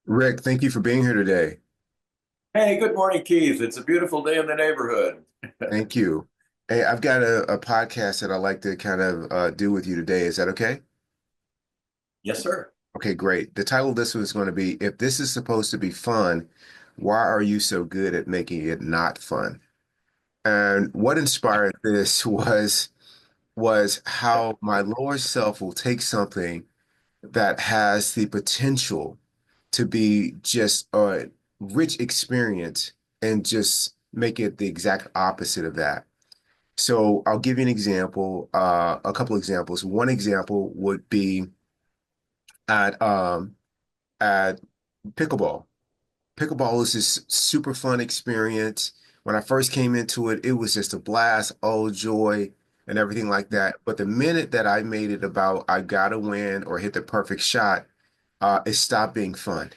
Rick, thank you for being here today. Hey, good morning, Keith. It's a beautiful day in the neighborhood. Thank you. Hey, I've got a podcast that I'd like to kind of do with you today. Is that okay? Yes, sir. Okay, great. The title of this one is going to be, If This Is Supposed to Be Fun, Why Are You So Good at Making It Not Fun? And what inspired this was how my lower self will take something that has the potential to be just a rich experience and just make it the exact opposite of that. So I'll give you an example, a couple examples. One example would be at at pickleball. Pickleball is this super fun experience. When I first came into it, it was just a blast, all joy and everything like that. But the minute that I made it about I gotta win or hit the perfect shot, it stopped being fun.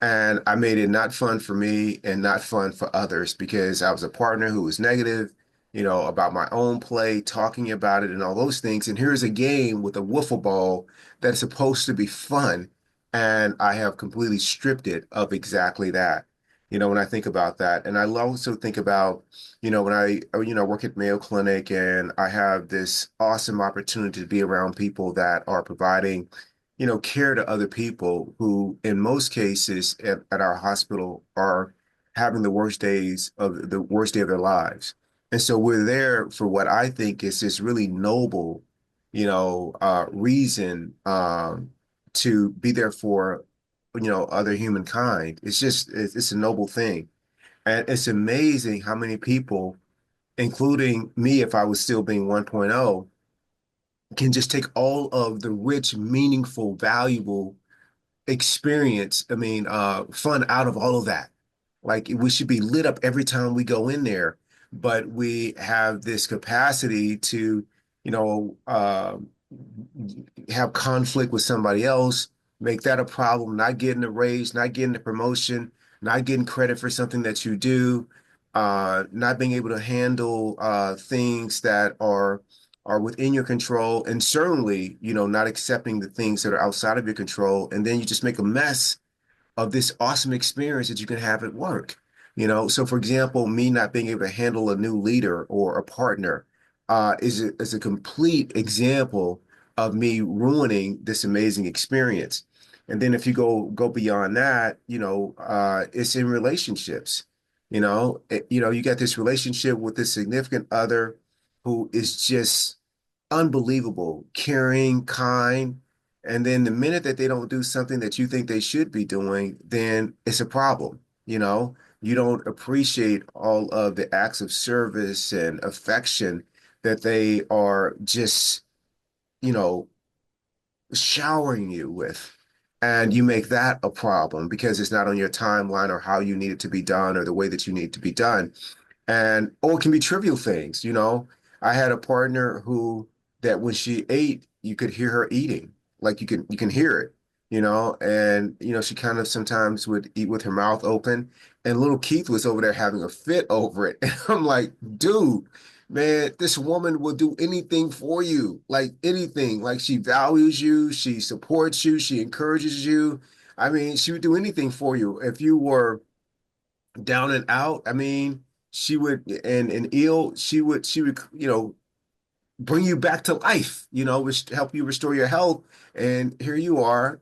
And I made it not fun for me and not fun for others because I was a partner who was negative, about my own play, talking about it and all those things. And here's a game with a wiffle ball that's supposed to be fun. And I have completely stripped it of exactly that. When I think about that. And I also think about, when I work at Mayo Clinic and I have this awesome opportunity to be around people that are providing care to other people who, in most cases, at our hospital are having the worst day of their lives. And so we're there for what I think is this really noble, reason to be there for, other humankind. It's a noble thing. And it's amazing how many people, including me, if I was still being 1.0, can just take all of the rich, meaningful, valuable experience, fun out of all of that. Like we should be lit up every time we go in there, but we have this capacity to, you know, uh, have conflict with somebody else, make that a problem, not getting a raise, not getting a promotion, not getting credit for something that you do, not being able to handle things that are within your control, and certainly, not accepting the things that are outside of your control, and then you just make a mess of this awesome experience that you can have at work. So for example, me not being able to handle a new leader or a partner is a complete example of me ruining this amazing experience. And then if you go beyond that, it's in relationships. You got this relationship with this significant other who is just unbelievable, caring, kind. And then the minute that they don't do something that you think they should be doing, then it's a problem. You don't appreciate all of the acts of service and affection that they are just, you know, showering you with. And you make that a problem because it's not on your timeline or how you need it to be done or the way that you need it to be done. And or it can be trivial things, I had a partner who that when she ate, you could hear her eating. Like you can hear it, and she kind of sometimes would eat with her mouth open. And little Keith was over there having a fit over it. And I'm like, dude, man, this woman will do anything for you, like anything. Like she values you, she supports you, she encourages you. I mean, she would do anything for you. If you were down and out, she would and ill, she would, bring you back to life, help you restore your health. And here you are,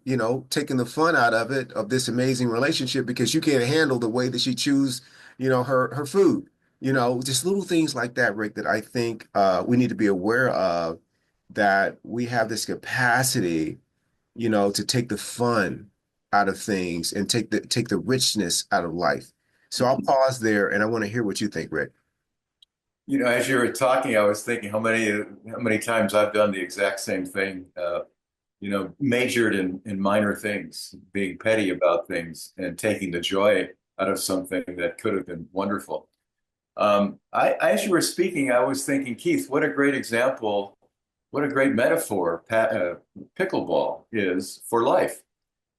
taking the fun out of it, of this amazing relationship because you can't handle the way that she chews, her food. Just little things like that, Rick, that I think we need to be aware of, that we have this capacity, to take the fun out of things and take the richness out of life. So I'll pause there and I want to hear what you think, Rick. As you were talking, I was thinking how many times I've done the exact same thing. Majored in minor things, being petty about things, and taking the joy out of something that could have been wonderful. As you were speaking, I was thinking, Keith, what a great example, what a great metaphor pickleball is for life.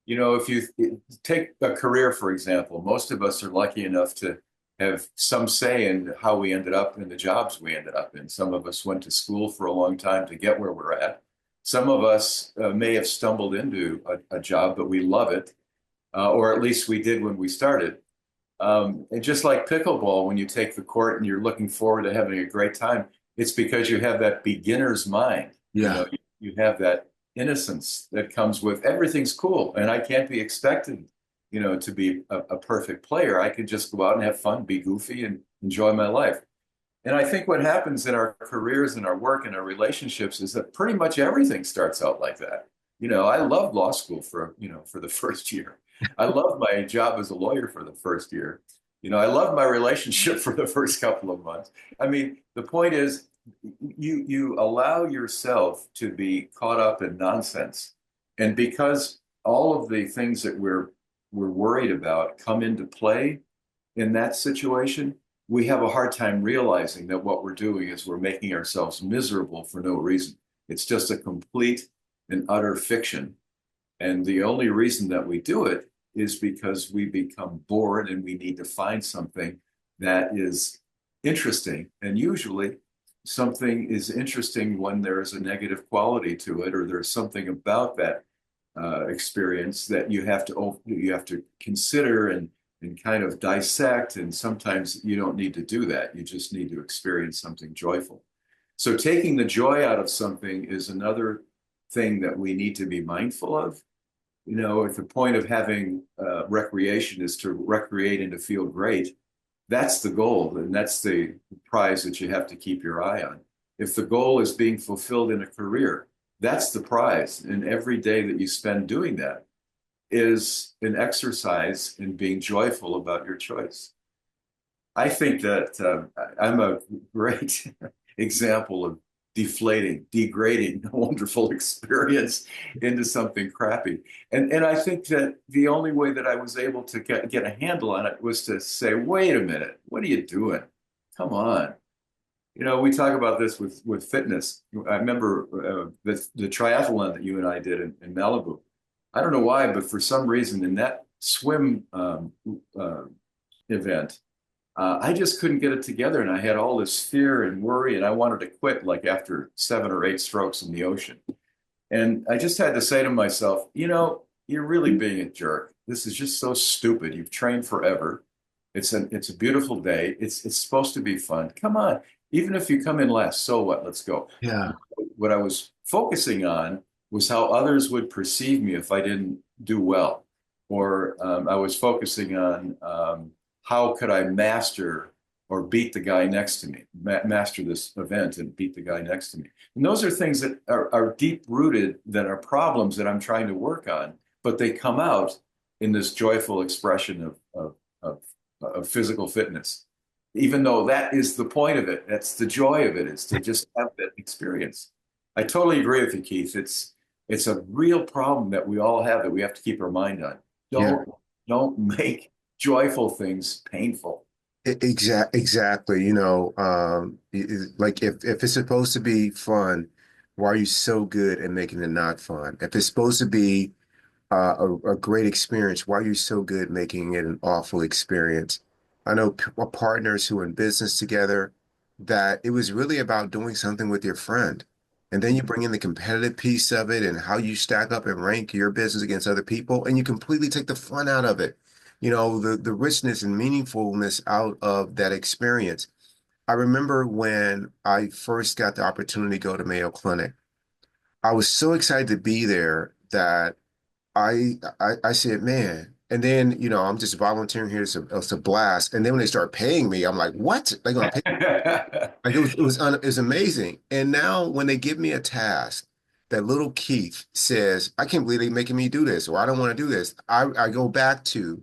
If you take a career, for example, most of us are lucky enough to have some say in how we ended up in the jobs we ended up in. Some of us went to school for a long time to get where we're at. Some of us may have stumbled into a job, but we love it. or at least we did when we started. And just like pickleball, when you take the court and you're looking forward to having a great time, it's because you have that beginner's mind. Yeah. You have that innocence that comes with everything's cool, and I can't be expected, to be a perfect player. I could just go out and have fun, be goofy, and enjoy my life. And I think what happens in our careers and our work and our relationships is that pretty much everything starts out like that. I loved law school for the first year. I loved my job as a lawyer for the first year. I loved my relationship for the first couple of months. I mean, the point is you allow yourself to be caught up in nonsense. And because all of the things that we're worried about come into play in that situation, we have a hard time realizing that what we're doing is we're making ourselves miserable for no reason. It's just a complete and utter fiction. And the only reason that we do it is because we become bored and we need to find something that is interesting. And usually something is interesting when there is a negative quality to it, or there's something about that experience that you have to consider and kind of dissect. And sometimes you don't need to do that. You just need to experience something joyful. So taking the joy out of something is another thing that we need to be mindful of. If the point of having recreation is to recreate and to feel great, that's the goal, and that's the prize that you have to keep your eye on. If the goal is being fulfilled in a career, that's the prize. And every day that you spend doing that is an exercise in being joyful about your choice. I think that I'm a great example of degrading a wonderful experience into something crappy. And I think that the only way that I was able to get a handle on it was to say, wait a minute, what are you doing? Come on. We talk about this with fitness. I remember the triathlon that you and I did in Malibu. I don't know why, but for some reason in that swim uh, event, I just couldn't get it together. And I had all this fear and worry, and I wanted to quit like after 7 or 8 strokes in the ocean. And I just had to say to myself, you're really being a jerk. This is just so stupid. You've trained forever. It's a beautiful day. It's supposed to be fun. Come on. Even if you come in last, so what? Let's go. Yeah. What I was focusing on was how others would perceive me if I didn't do well. Or I was focusing on how could I master or beat the guy next to me, master this event and beat the guy next to me. And those are things that are deep rooted, that are problems that I'm trying to work on, but they come out in this joyful expression of physical fitness. Even though that is the point of it, that's the joy of it, is to just have that experience. I totally agree with you, Keith. It's a real problem that we all have that we have to keep our mind on. Yeah. Don't make joyful things painful. Exactly. Like if it's supposed to be fun, why are you so good at making it not fun? If it's supposed to be a great experience, why are you so good at making it an awful experience? I know partners who are in business together that it was really about doing something with your friend. And then you bring in the competitive piece of it and how you stack up and rank your business against other people, and you completely take the fun out of it. The richness and meaningfulness out of that experience. I remember when I first got the opportunity to go to Mayo Clinic, I was so excited to be there that I said, man, and then I'm just volunteering here. It's a blast. And then when they start paying me, I'm like, what? They're gonna pay? Like it was amazing. And now when they give me a task that little Keith says, I can't believe they're making me do this, or I don't want to do this. I go back to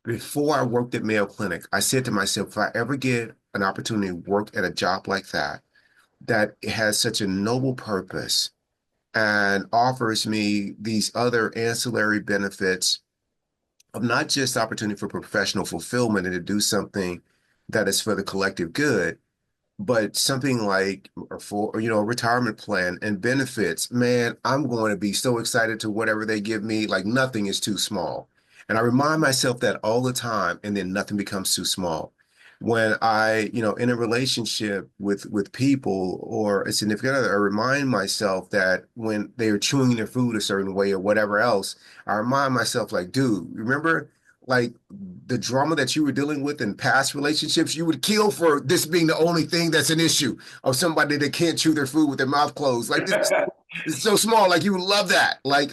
before I worked at Mayo Clinic. I said to myself, if I ever get an opportunity to work at a job like that, that has such a noble purpose and offers me these other ancillary benefits of not just opportunity for professional fulfillment and to do something that is for the collective good, but something like for a retirement plan and benefits. Man, I'm going to be so excited to whatever they give me. Like nothing is too small. And I remind myself that all the time, and then nothing becomes too small. when I, in a relationship with people or a significant other, I remind myself that when they are chewing their food a certain way or whatever else, I remind myself like, dude, remember like the drama that you were dealing with in past relationships, you would kill for this being the only thing that's an issue of somebody that can't chew their food with their mouth closed. Like this is so small. Like you would love that. I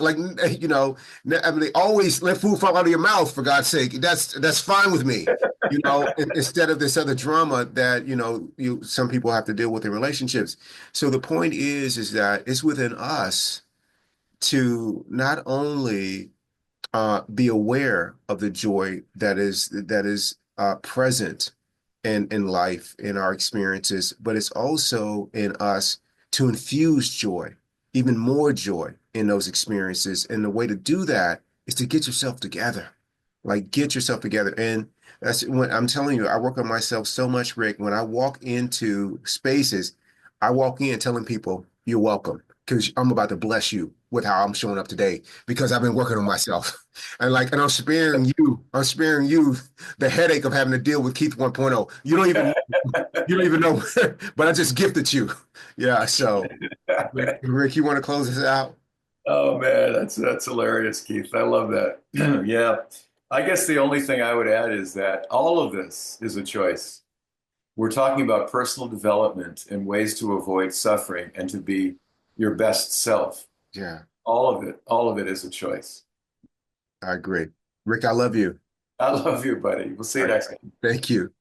mean, they always let food fall out of your mouth for God's sake. That's fine with me. Instead of this other drama that, some people have to deal with in relationships. So the point is that it's within us to not only be aware of the joy that is present in life, in our experiences, but it's also in us to infuse joy, even more joy in those experiences. And the way to do that is to get yourself together. Like get yourself together. And that's when I'm telling you, I work on myself so much, Rick. When I walk into spaces, I walk in telling people, you're welcome, because I'm about to bless you with how I'm showing up today because I've been working on myself. And I'm sparing you the headache of having to deal with Keith 1.0. You don't even know, but I just gifted you. Yeah. So, Rick, you want to close this out? Oh man, that's hilarious, Keith. I love that. Yeah. I guess the only thing I would add is that all of this is a choice. We're talking about personal development and ways to avoid suffering and to be your best self. Yeah, All of it is a choice. I agree. Rick, I love you. I love you, buddy. We'll see All you right. next time. Thank you.